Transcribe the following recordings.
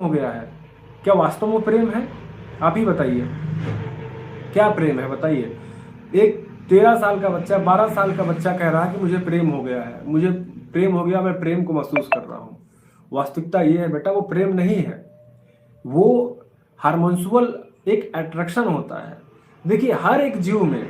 हो गया है, क्या वास्तव में प्रेम है? आप ही बताइए, क्या प्रेम है बताइए। एक 13 साल का बच्चा, 12 साल का बच्चा कह रहा है कि मुझे प्रेम हो गया है, मुझे प्रेम हो गया, मैं प्रेम को महसूस कर रहा हूँ। वास्तविकता ये है बेटा, वो प्रेम नहीं है, वो हार्मोन्सुअल एक अट्रैक्शन होता है। देखिए हर एक जीव में,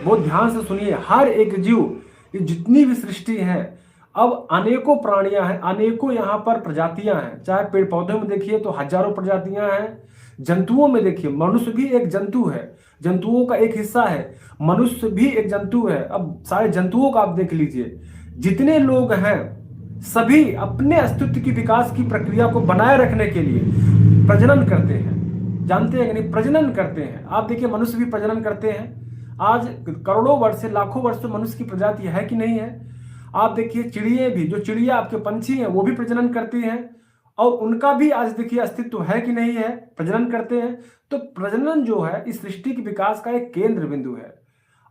बहुत ध्यान से सुनिए, हर एक जीव, ये जितनी भी सृष्टि है, अब अनेकों प्राणियां हैं, अनेकों यहाँ पर प्रजातियां हैं। चाहे पेड़ पौधों में देखिए तो हजारों प्रजातियां हैं, जंतुओं में देखिए, मनुष्य भी एक जंतु है, जंतुओं का एक हिस्सा है, मनुष्य भी एक जंतु है। अब सारे जंतुओं का आप देख लीजिए, जितने लोग हैं सभी अपने अस्तित्व की विकास की प्रक्रिया को बनाए रखने के लिए प्रजनन करते हैं। जानते हैं कि नहीं, प्रजनन करते हैं। आप देखिए मनुष्य भी प्रजनन करते हैं। आज करोड़ों वर्ष से, लाखों वर्ष से मनुष्य की प्रजाति है कि नहीं है। आप देखिए चिड़िए भी, जो चिड़िया आपके पंछी हैं वो भी प्रजनन करती हैं, और उनका भी आज देखिए अस्तित्व है कि नहीं है, प्रजनन करते हैं। तो प्रजनन जो है इस सृष्टि के विकास का एक केंद्र बिंदु है।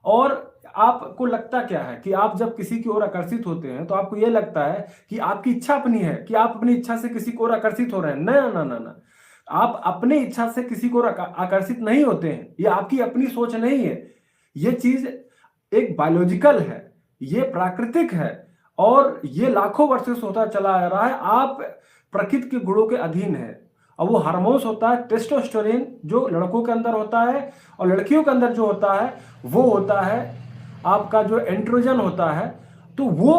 और आपको लगता क्या है कि आप जब किसी की ओर आकर्षित होते हैं तो आपको यह लगता है कि आपकी इच्छा अपनी है, कि आप अपनी इच्छा से किसी की ओर आकर्षित हो रहे हैं। ना ना ना ना, आप अपनी इच्छा से किसी को आकर्षित नहीं होते हैं, ये आपकी अपनी सोच नहीं है। ये चीज एक बायोलॉजिकल है, ये प्राकृतिक है, और ये लाखों वर्षों से होता चला आ रहा है। आप प्रकृति के गुणों के अधीन है, और वो हार्मोन्स होता है टेस्टोस्टेरोन, जो लड़कों के अंदर होता है, और लड़कियों के अंदर जो होता है वो होता है आपका जो एंड्रोजन होता है। तो वो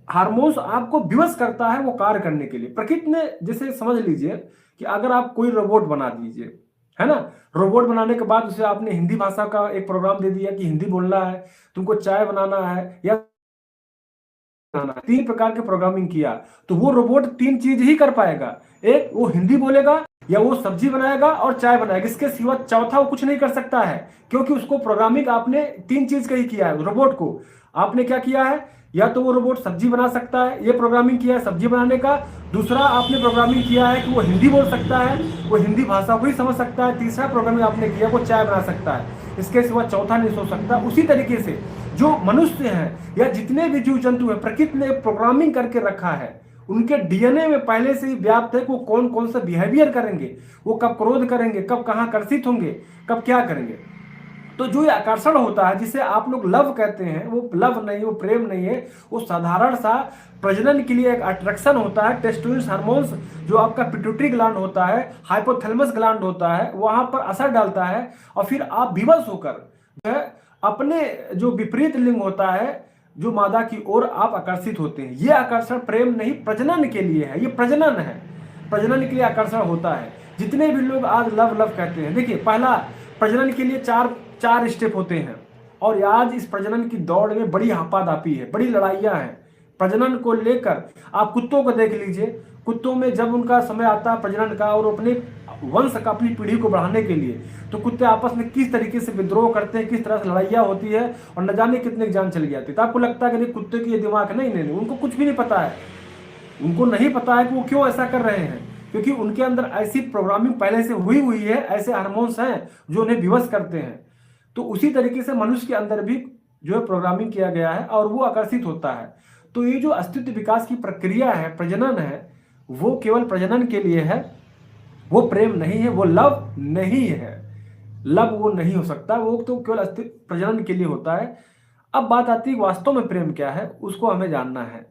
हार्मोन्स आपको विवश करता है वो कार्य करने के लिए। प्रकृति ने, जैसे समझ लीजिए कि अगर आप कोई रोबोट बना दीजिए, है ना, रोबोट बनाने के बाद उसे आपने हिंदी भाषा का एक प्रोग्राम दे दिया कि हिंदी बोलना है, तुमको चाय बनाना है या बनाना है, 3 प्रकार के प्रोग्रामिंग किया, तो वो रोबोट 3 चीज ही कर पाएगा। एक, वो हिंदी बोलेगा, या वो सब्जी बनाएगा और चाय बनाएगा, इसके सिवा चौथा वो कुछ नहीं कर सकता है, क्योंकि उसको प्रोग्रामिंग आपने 3 चीज का ही किया है। रोबोट को आपने क्या किया है, या तो वो रोबोट सब्जी बना सकता है, ये प्रोग्रामिंग किया है सब्जी बनाने का। दूसरा आपने प्रोग्रामिंग किया है कि वो हिंदी बोल सकता है, वो हिंदी भाषा को ही समझ सकता है। तीसरा प्रोग्रामिंग आपने किया वो चाय बना सकता है, इसके सिवा चौथा नहीं सोच सकता। उसी तरीके से जो मनुष्य हैं या जितने भी जीव जंतु हैं, प्रकृति ने प्रोग्रामिंग करके रखा है, उनके डीएनए में पहले से ही व्याप्त है कि वो कौन कौन सा बिहेवियर करेंगे, वो कब क्रोध करेंगे, कब कहाँ आकर्षित होंगे, कब क्या करेंगे। तो जो ये आकर्षण होता है जिसे आप लोग लव कहते हैं, वो लव नहीं, वो प्रेम नहीं है, वो साधारण सा प्रजनन के लिए एक अट्रैक्शन होता है। टेस्टोस्टेरोन हार्मोन्स जो आपका पिट्यूटरी ग्लैंड होता है, हाइपोथैलेमस ग्लैंड होता है, वहां पर असर डालता है, और फिर आप विवश होकर जो है अपने जो विपरीत लिंग होता है, जो मादा की ओर आप आकर्षित होते हैं। ये आकर्षण प्रेम नहीं, प्रजनन के लिए है, ये प्रजनन है, प्रजनन के लिए आकर्षण होता है। जितने भी लोग आज लव लव कहते हैं, देखिए पहला, प्रजनन के लिए चार स्टेप होते हैं, और आज इस प्रजनन की दौड़ में बड़ी हापादापी है, बड़ी लड़ाइयां हैं प्रजनन को लेकर। आप कुत्तों को देख लीजिए, कुत्तों में जब उनका समय आता है प्रजनन का, और अपने वंश का, अपनी पीढ़ी को बढ़ाने के लिए, तो कुत्ते आपस में किस तरीके से विद्रोह करते हैं, किस तरह से लड़ाइयाँ होती है, और न जाने कितने की जान चली जाती है। तो आपको लगता है कि नहीं कुत्ते की ये दिमाग है, नहीं नहीं नहीं, उनको कुछ भी नहीं पता है, उनको नहीं पता है कि वो क्यों ऐसा कर रहे हैं, क्योंकि उनके अंदर ऐसी प्रोग्रामिंग पहले से हुई है, ऐसे हार्मोन्स हैं जो उन्हें विवश करते हैं। तो उसी तरीके से मनुष्य के अंदर भी जो है प्रोग्रामिंग किया गया है, और वो आकर्षित होता है। तो ये जो अस्तित्व विकास की प्रक्रिया है, प्रजनन है, वो केवल प्रजनन के लिए है, वो प्रेम नहीं है, वो लव नहीं है, लव वो नहीं हो सकता, वो तो केवल अस्तित्व प्रजनन के लिए होता है। अब बात आती है वास्तव में प्रेम क्या है, उसको हमें जानना है।